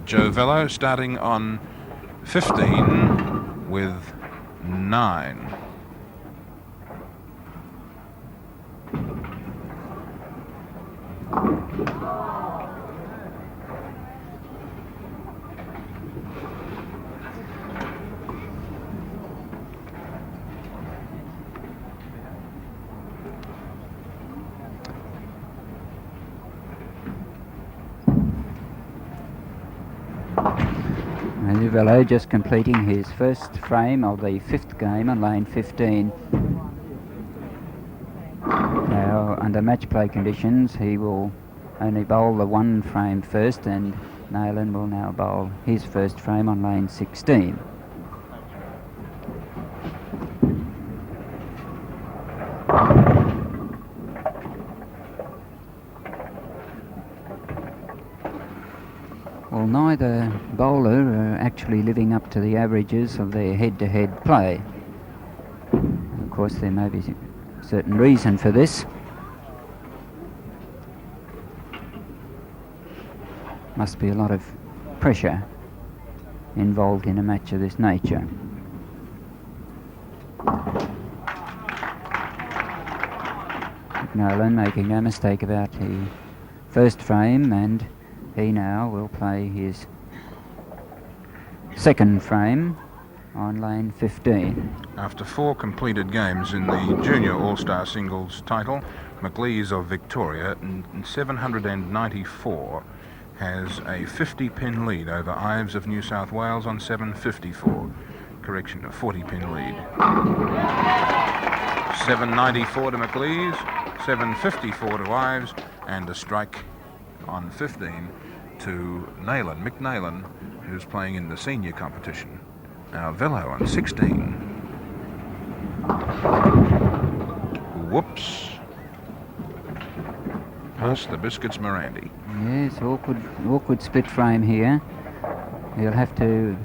Joe Velo starting on 15 with 9. Velo just completing his first frame of the 5th game on lane 15. Now, under match play conditions, he will only bowl the 1 frame first, and Neylan will now bowl his first frame on lane 16. Well, neither bowler are actually living up to the averages of their head-to-head play. Of course, there may be a certain reason for this. Must be a lot of pressure involved in a match of this nature. Neylan making no mistake about the first frame, and he now will play his second frame on lane 15. After 4 completed games in the Junior All-Star Singles title, McLeese of Victoria in 794 has a 50-pin lead over Ives of New South Wales on 754. Correction, a 40-pin lead. 794 to McLeese, 754 to Ives, and a strike on 15 to Neylan, Mick Neylan, who's playing in the senior competition. Now Velo on 16. Whoops. Past the biscuits Morandi. Yes, awkward split frame here. He'll have to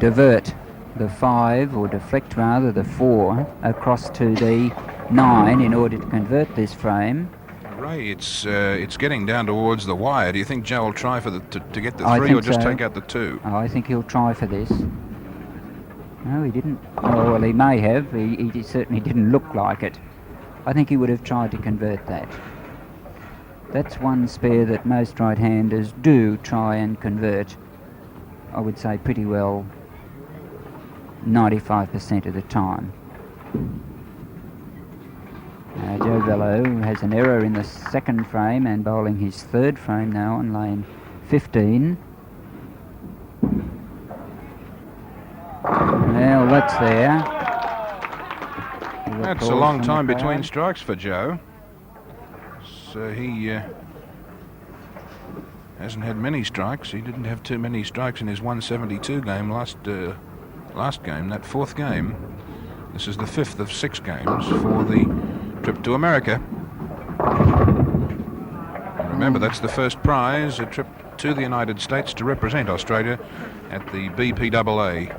divert the 5, or deflect rather the 4, across to the 9 in order to convert this frame. Ray, it's getting down towards the wire. Do you think Joe will try for to get the 3, or just take out the 2? Oh, I think he'll try for this. No, he didn't. Oh, well, he may have. He certainly didn't look like it. I think he would have tried to convert that. That's one spare that most right-handers do try and convert. I would say pretty well 95% of the time. Joe Velo has an error in the second frame and bowling his third frame now on lane 15. Well, that's there. That's a long time between strikes for Joe. So he hasn't had many strikes. He didn't have too many strikes in his 172 game last game, that 4th game. This is the 5th of 6 games for the trip to America. And remember, that's the first prize, a trip to the United States to represent Australia at the BPAA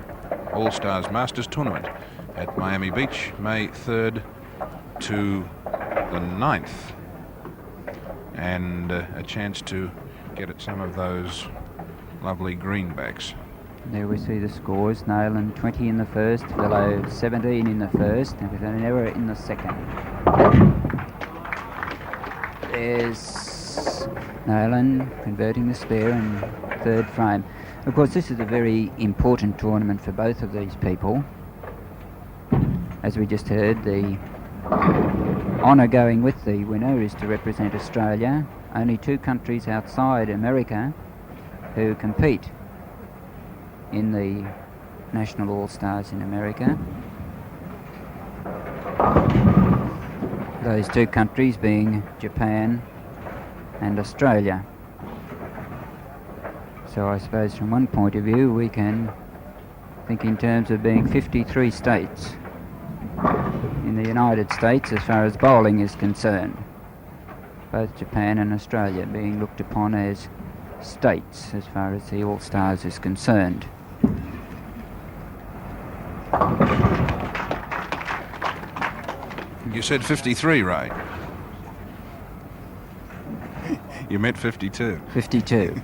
All-Stars Masters Tournament at Miami Beach, May 3rd to the 9th. And a chance to get at some of those lovely greenbacks. There we see the scores. Neylan 20 in the first, Velo 17 in the first, and with an error in the second. There's Neylan converting the spare in third frame. Of course, this is a very important tournament for both of these people. As we just heard, the honour going with the winner is to represent Australia. Only 2 countries outside America who compete in the National All-Stars in America. Those 2 countries being Japan and Australia. So I suppose from one point of view we can think in terms of being 53 states in the United States as far as bowling is concerned. Both Japan and Australia being looked upon as states as far as the All-Stars is concerned. You said 53, Ray. You meant 52. 52.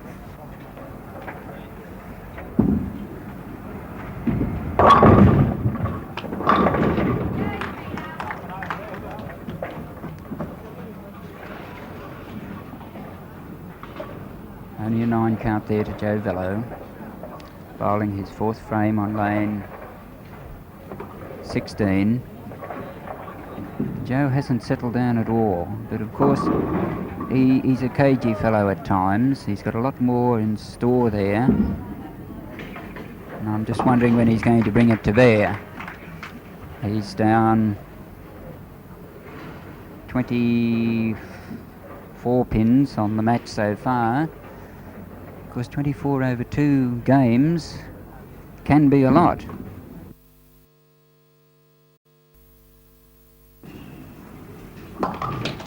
9 count there to Joe Velo, bowling his 4th frame on lane 16. Joe hasn't settled down at all, but of course he's a cagey fellow at times. He's got a lot more in store there, and I'm just wondering when he's going to bring it to bear. He's down 24 pins on the match so far. Of course, 24 over 2 games can be a lot.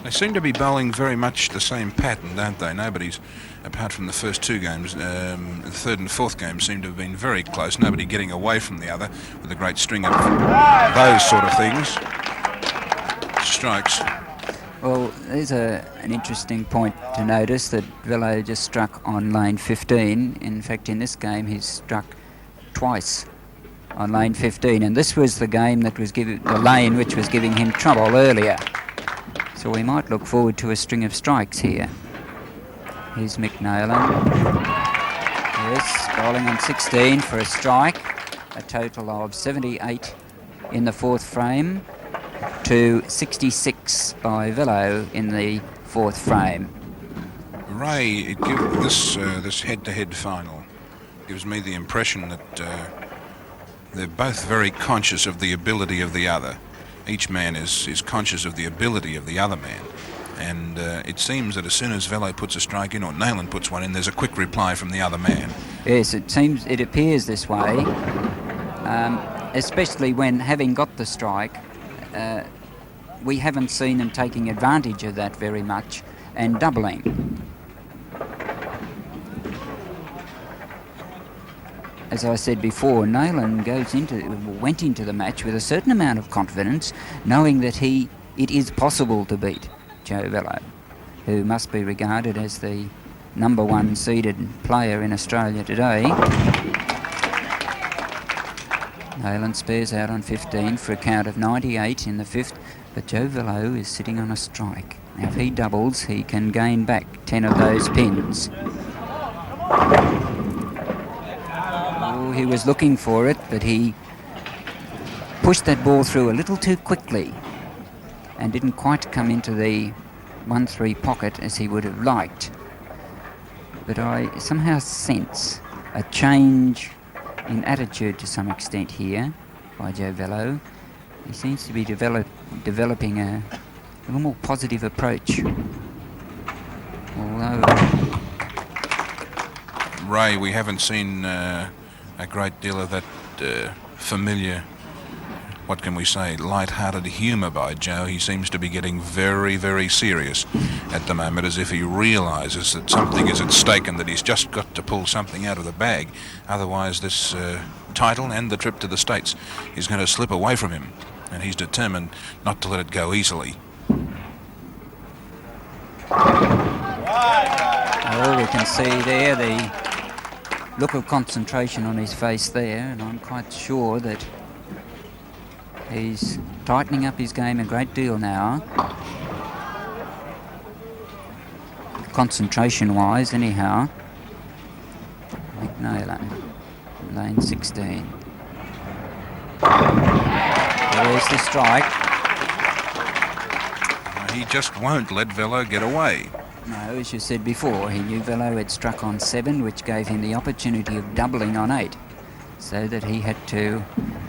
They seem to be bowling very much the same pattern, don't they? Nobody's, apart from the first 2 games, the 3rd and 4th game seem to have been very close. Nobody getting away from the other with a great string of those sort of things. Strikes. Well, there's an interesting point to notice that Velo just struck on lane 15. In fact, in this game, he's struck twice on lane 15, and this was the game that was the lane which was giving him trouble earlier. So we might look forward to a string of strikes here. Here's Mick Neylan. Yes, bowling on 16 for a strike. A total of 78 in the 4th frame to 66 by Velo in the 4th frame. Ray, this head-to-head final gives me the impression that they're both very conscious of the ability of the other. Each man is conscious of the ability of the other man, and it seems that as soon as Velo puts a strike in or Neylan puts one in, there's a quick reply from the other man. Yes, it appears this way, especially when, having got the strike, we haven't seen them taking advantage of that very much and doubling. As I said before, Neylan went into the match with a certain amount of confidence, knowing that it is possible to beat Joe Velo, who must be regarded as the number 1 seeded player in Australia today. Neylan spares out on 15 for a count of 98 in the 5th, but Joe Velo is sitting on a strike. Now if he doubles, he can gain back 10 of those pins. He was looking for it, but he pushed that ball through a little too quickly and didn't quite come into the 1-3 pocket as he would have liked. But I somehow sense a change in attitude to some extent here by Joe Velo. He seems to be developing a little more positive approach. Although Ray, we haven't seen a great deal of that familiar, what can we say, light-hearted humour by Joe. He seems to be getting very, very serious at the moment, as if he realises that something is at stake and that he's just got to pull something out of the bag. Otherwise this title and the trip to the States is going to slip away from him, and he's determined not to let it go easily. Oh, we can see there the look of concentration on his face there, and I'm quite sure that he's tightening up his game a great deal now. Concentration-wise, anyhow. Mick Neylan, lane 16. There's the strike. He just won't let Velo get away. No, as you said before, he knew Velo had struck on 7, which gave him the opportunity of doubling on 8, so that he had to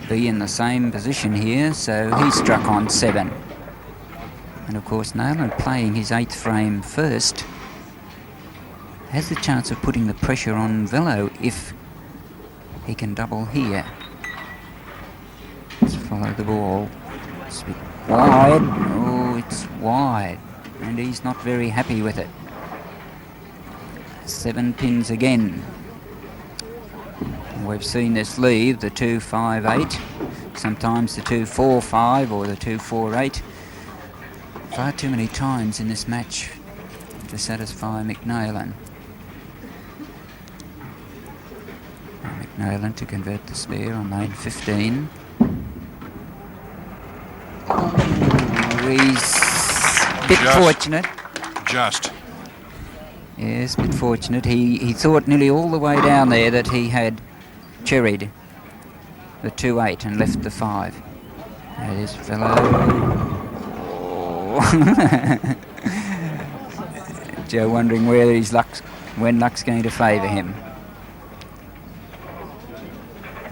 be in the same position here, so he struck on 7. And of course, Neylan, playing his 8th frame first, has the chance of putting the pressure on Velo if he can double here. Let's follow the ball. It's a bit wide. Oh, it's wide. And he's not very happy with it. 7 pins again. We've seen this leave, the 2-5-8, sometimes the 2-4-5 or the 2-4-8, far too many times in this match to satisfy Mick Neylan. Mick Neylan to convert the spare on lane 15. He's a bit fortunate. Just. Yes, a bit fortunate. He thought nearly all the way down there that he had cherried the 2-8 and left the 5. There's Velo. Oh. Joe wondering when luck's going to favour him.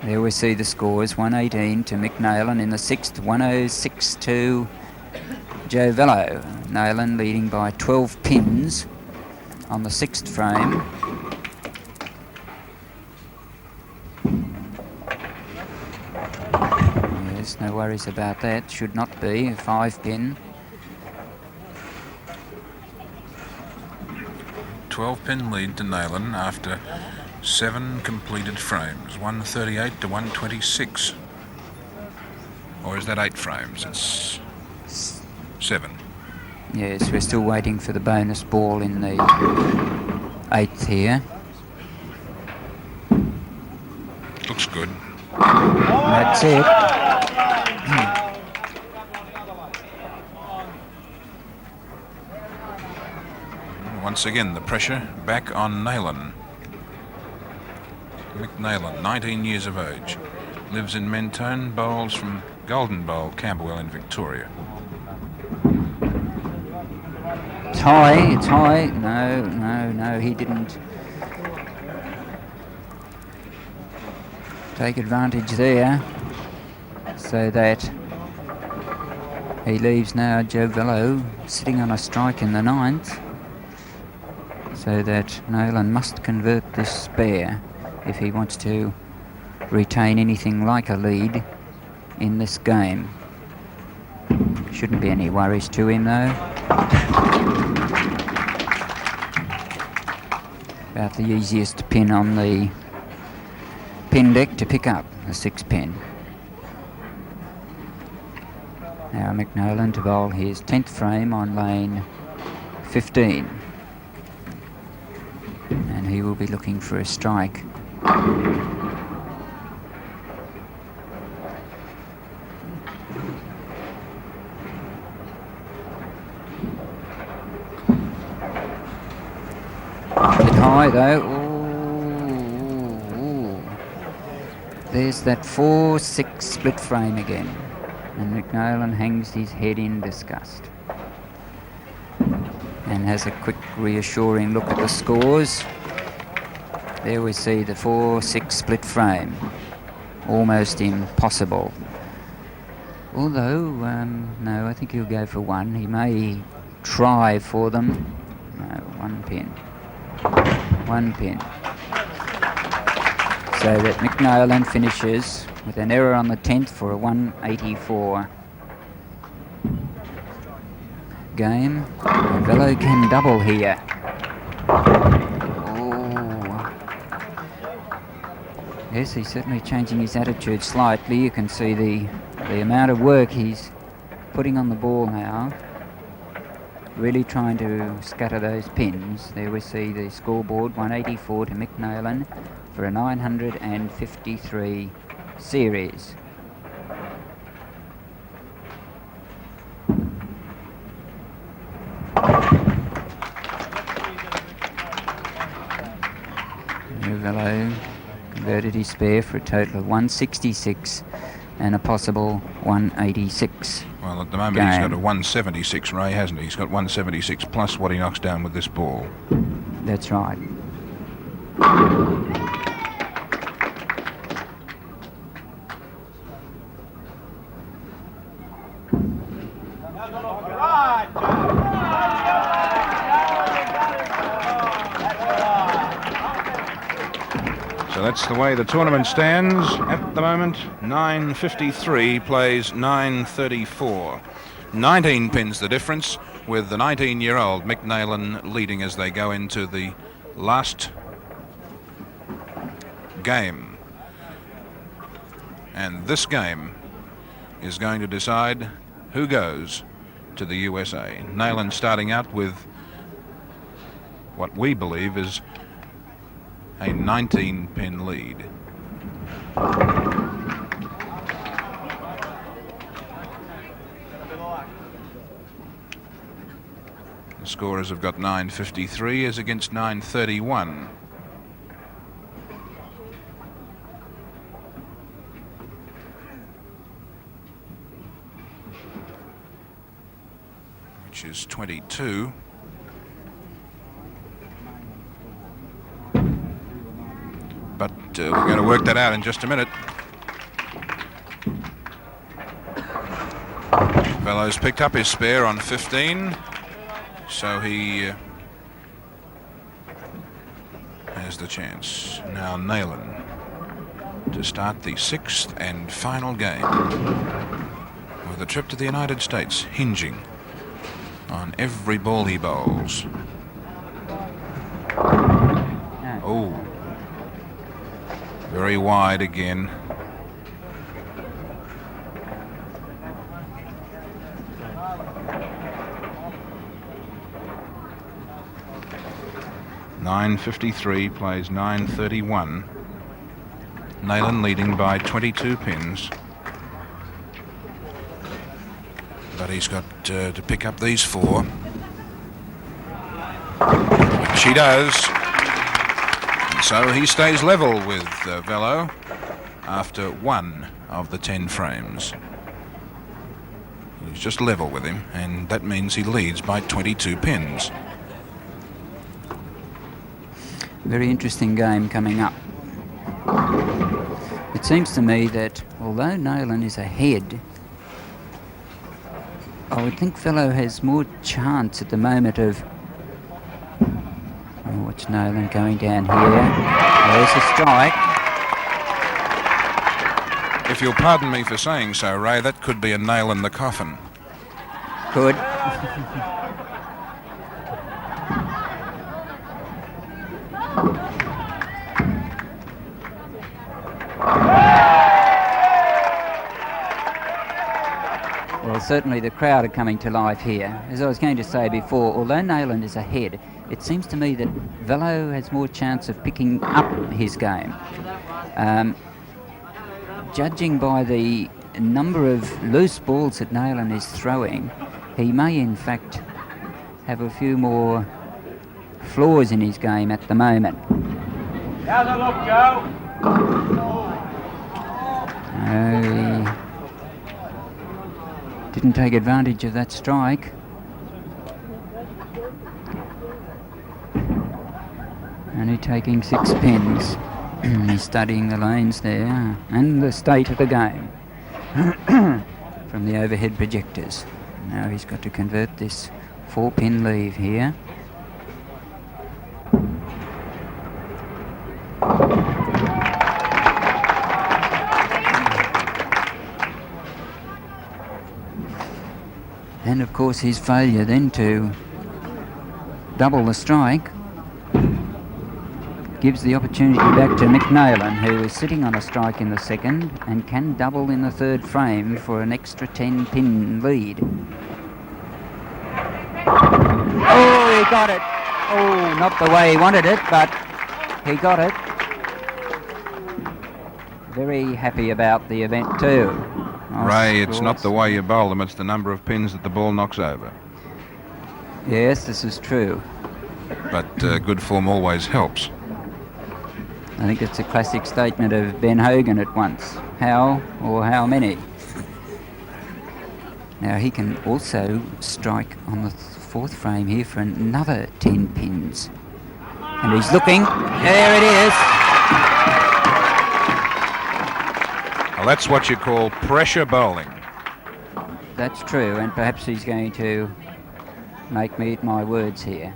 There we see the scores, 118 to Mick Neylan in the 6th, 106 to Joe Velo. Neylan leading by 12 pins on the 6th frame. Yes, no worries about that. Should not be a 5-pin. 12-pin lead to Neylan after 7 completed frames, 138 to 126. Or is that 8 frames? It's 7. Yes, we're still waiting for the bonus ball in the 8th here. Looks good. That's it. Once again, the pressure back on Neylan. Mick Neylan, 19 years of age, lives in Mentone, bowls from Golden Bowl, Camberwell in Victoria. It's high. No, he didn't take advantage there. So that he leaves now Joe Velo sitting on a strike in the 9th. So that Neylan must convert this spare if he wants to retain anything like a lead in this game. Shouldn't be any worries to him though. About the easiest pin on the pin deck to pick up, the 6-pin. Now Mick Neylan to bowl his 10th frame on lane 15. And he will be looking for a strike. Bit high though. Ooh. There's that 4-6 split frame again. And Mick Neylan hangs his head in disgust. And has a quick reassuring look at the scores. There we see the 4-6 split frame. Almost impossible. Although, no, I think he'll go for 1. He may try for them. No, 1 pin. 1 pin. So that Mick Neylan finishes with an error on the 10th for a 184 game. And Velo can double here. Oh. Yes, he's certainly changing his attitude slightly. You can see the amount of work he's putting on the ball now. Really trying to scatter those pins. There we see the scoreboard, 184 to Mick Neylan for a 953 series. Velo converted his spare for a total of 166 and a possible 186. Well, at the moment game. He's got a 176, Ray, hasn't he? He's got 176 plus what he knocks down with this ball. That's right. So that's the way the tournament stands at the moment. 953 plays 934. 19 pins the difference, with the 19-year-old Mick Neylan leading as they go into the last game. And this game is going to decide who goes to the USA. Neylan starting out with what we believe is a 19-pin lead. scorers have got 9.53 as against 9.31. Which is 22. But we're going to work that out in just a minute. Velo's picked up his spare on 15, so he has the chance. Now Neylan to start the 6th and final game, with a trip to the United States hinging on every ball he bowls. Oh, very wide again. .953 plays 9.31. Neylan leading by 22 pins. But he's got to pick up these 4. Which he does. And so he stays level with Velo after 1 of the 10 frames. He's just level with him, and that means he leads by 22 pins. Very interesting game coming up. It seems to me that although Neylan is ahead, I would think Velo has more chance at the moment of... Oh, watch Neylan going down here. There's a strike. If you'll pardon me for saying so, Ray, that could be a nail in the coffin. Could. Well, certainly the crowd are coming to life here. As I was going to say before, although Neylan is ahead, it seems to me that Velo has more chance of picking up his game. Judging by the number of loose balls that Neylan is throwing, he may in fact have a few more flaws in his game at the moment. How's it look, Joe? He didn't take advantage of that strike. Only taking 6 pins. He's studying the lanes there and the state of the game from the overhead projectors. Now he's got to convert this 4-pin leave here. And of course his failure then to double the strike gives the opportunity back to Mick Neylan, who is sitting on a strike in the 2nd and can double in the 3rd frame for an extra 10-pin lead. Oh, he got it. Oh, not the way he wanted it, but he got it. Very happy about the event too. Ray, it's not the way you bowl them, it's the number of pins that the ball knocks over. Yes, this is true. But good form always helps. I think it's a classic statement of Ben Hogan at once. How or how many? Now he can also strike on the 4th frame here for another 10 pins. And he's looking. There it is. Well, that's what you call pressure bowling. That's true, and perhaps he's going to make me eat my words here.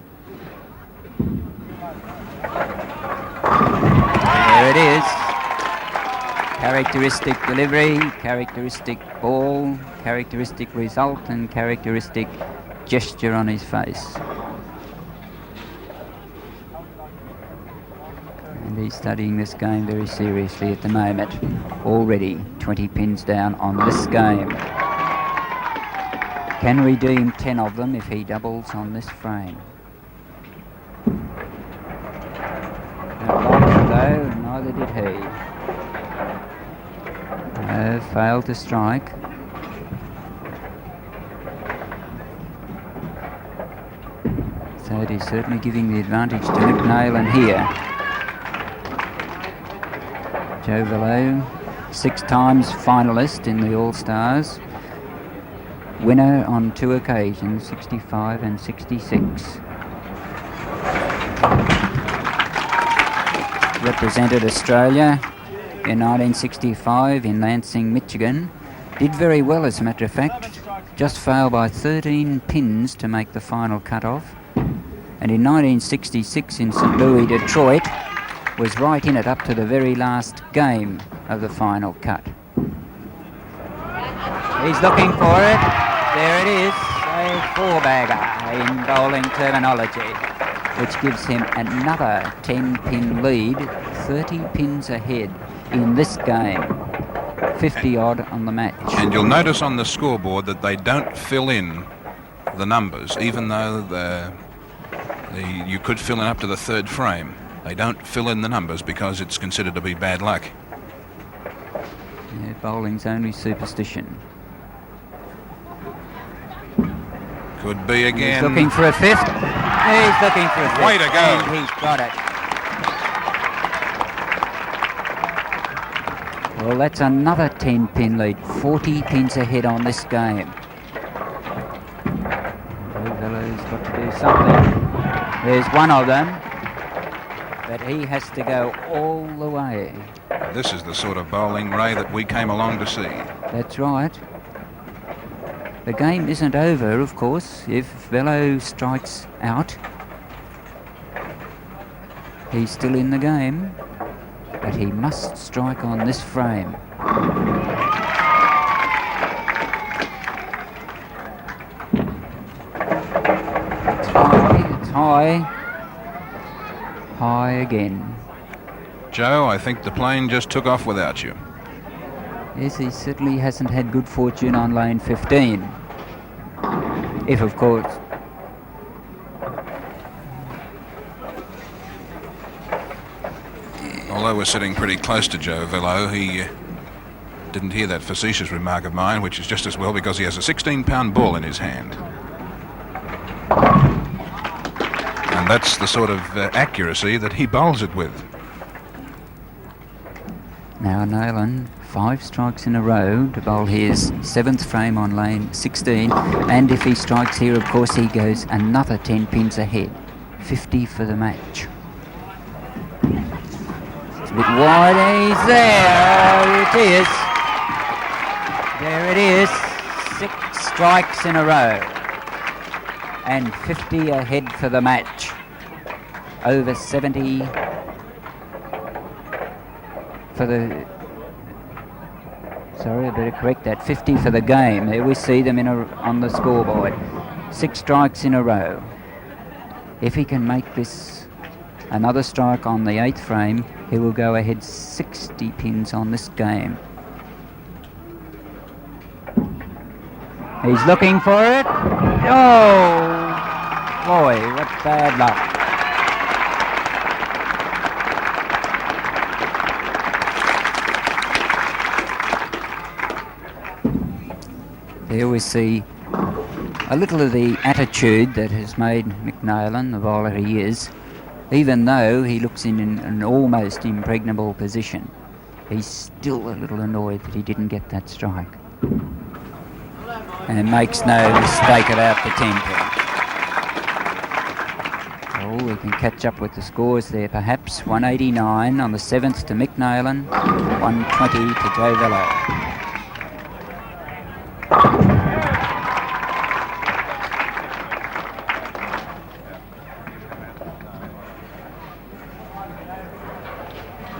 There it is. Characteristic delivery, characteristic ball, characteristic result, and characteristic gesture on his face. And he's studying this game very seriously at the moment. Already 20 pins down on this game. Can redeem 10 of them if he doubles on this frame. Don't like it though, and neither did he. Failed to strike. That is certainly giving the advantage to Mick Neylan here. Joe Velo, 6 times finalist in the All-Stars. Winner on 2 occasions, 65 and 66. Represented Australia in 1965 in Lansing, Michigan. Did very well, as a matter of fact. Just failed by 13 pins to make the final cut-off. And in 1966 in St. Louis, Detroit, was right in it up to the very last game of the final cut. He's looking for it. There it is, a 4-bagger in bowling terminology, which gives him another 10-pin lead, 30 pins ahead in this game, 50-odd on the match. And you'll notice on the scoreboard that they don't fill in the numbers, even though you could fill in up to the 3rd frame. They don't fill in the numbers because it's considered to be bad luck. Yeah, bowling's only superstition. Could be again. He's looking for a 5th. He's looking for a 5th. Way to go. And he's got it. Well, that's another 10-pin lead. 40 pins ahead on this game. Velo's got to do something. There's one of them. But he has to go all the way. This is the sort of bowling, Ray, that we came along to see. That's right. The game isn't over, of course. If Velo strikes out, he's still in the game, but he must strike on this frame. It's high, it's high. High again. Joe, I think the plane just took off without you. Yes, he certainly hasn't had good fortune on lane 15. If, of course... Although we're sitting pretty close to Joe Velo, he didn't hear that facetious remark of mine, which is just as well because he has a 16-pound ball in his hand. And that's the sort of accuracy that he bowls it with. Now Neylan, 5 strikes in a row to bowl his 7th frame on lane 16, and if he strikes here, of course, he goes another 10 pins ahead. 50 for the match. It's a bit wide, and he's there. Oh, it is. There it is. 6 strikes in a row. And 50 ahead for the match. Over 70 for the... Sorry, I better correct that. 50 for the game. There we see them on the scoreboard. 6 strikes in a row. If he can make this another strike on the 8th frame, he will go ahead 60 pins on this game. He's looking for it. Oh, boy, what bad luck. Here we see a little of the attitude that has made Mick Neylan the bowler he is, even though he looks in an almost impregnable position. He's still a little annoyed that he didn't get that strike. And makes no mistake about the 10 pin. Oh, we can catch up with the scores there perhaps. 189 on the 7th to Mick Neylan, 120 to Joe Velo.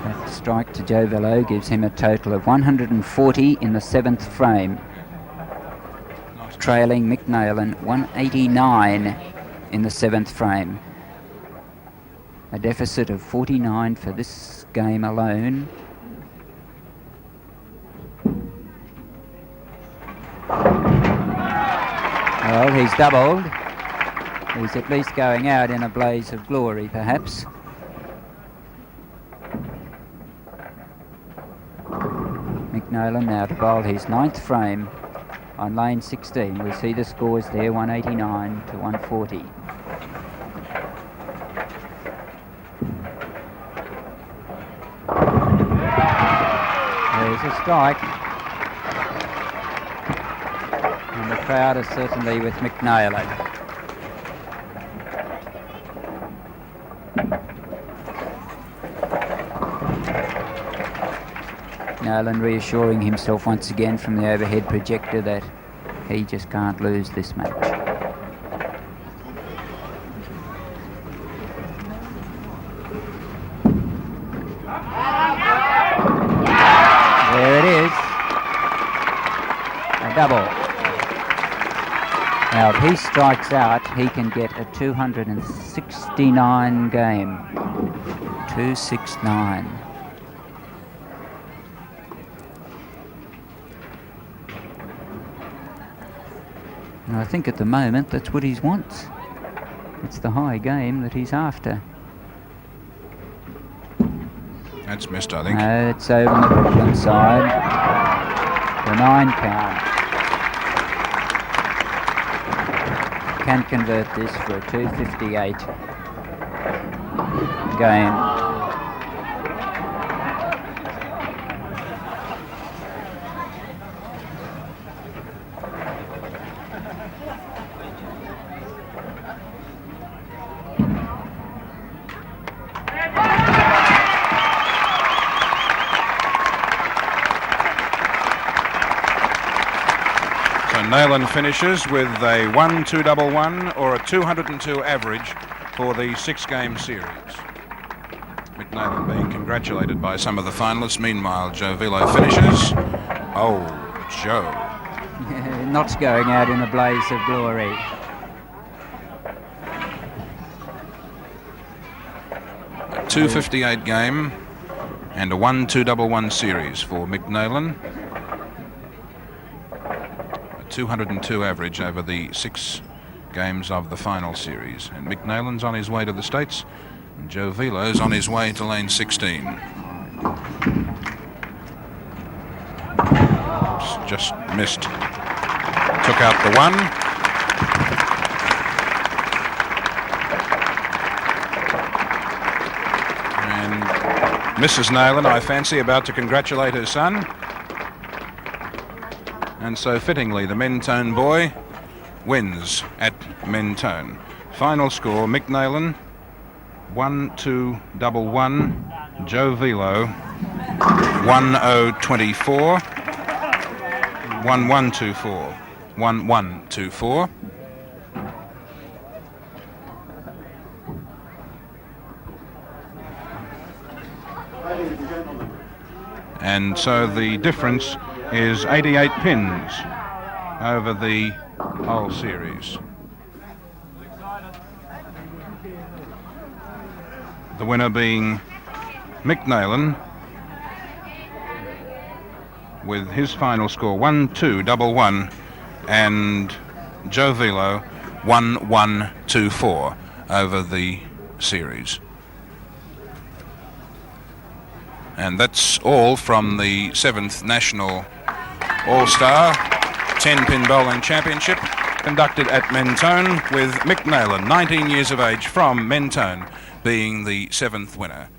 That strike to Joe Velo gives him a total of 140 in the 7th frame. Trailing Mick Neylan, 189 in the 7th frame. A deficit of 49 for this game alone. Well, he's doubled. He's at least going out in a blaze of glory, perhaps. Mick Neylan now to bowl his 9th frame on lane 16. We see the scores there, 189 to 140. There's a strike. And the crowd is certainly with Mick Neylan. Neylan reassuring himself once again from the overhead projector that he just can't lose this match. There it is. A double. Now if he strikes out, he can get a 269 game. 269. And I think at the moment that's what he wants. It's the high game that he's after. That's missed, I think. No, it's over on the Brooklyn side. The 9 count. Can convert this for a 258 game. Neylan finishes with a 1-2-1-1 or a 202 average for the 6-game series. Mick Neylan being congratulated by some of the finalists. Meanwhile, Joe Velo finishes. Oh, Joe. Not going out in a blaze of glory. A 258 game and a 1-2-1-1 series for Mick Neylan. 202 average over the 6 games of the final series. And Mick Neylan's on his way to the States, and Joe Velo's on his way to lane 16. Oops, just missed. Took out the 1. And Mrs. Neylan, I fancy, about to congratulate her son. And so fittingly, the Mentone boy wins at Mentone. Final score, Mick Neylan 1-2-1-1, Joe Velo 1-0-24, 1-1-24, 1-1-24. And so the difference is 88 pins over the whole series. The winner being Mick Neylan with his final score 1-2-1-1 and Joe Velo 1-1-2-4 over the series. And that's all from the 7th National All-Star 10-Pin Bowling Championship conducted at Mentone, with Mick Neylan, 19 years of age, from Mentone, being the 7th winner.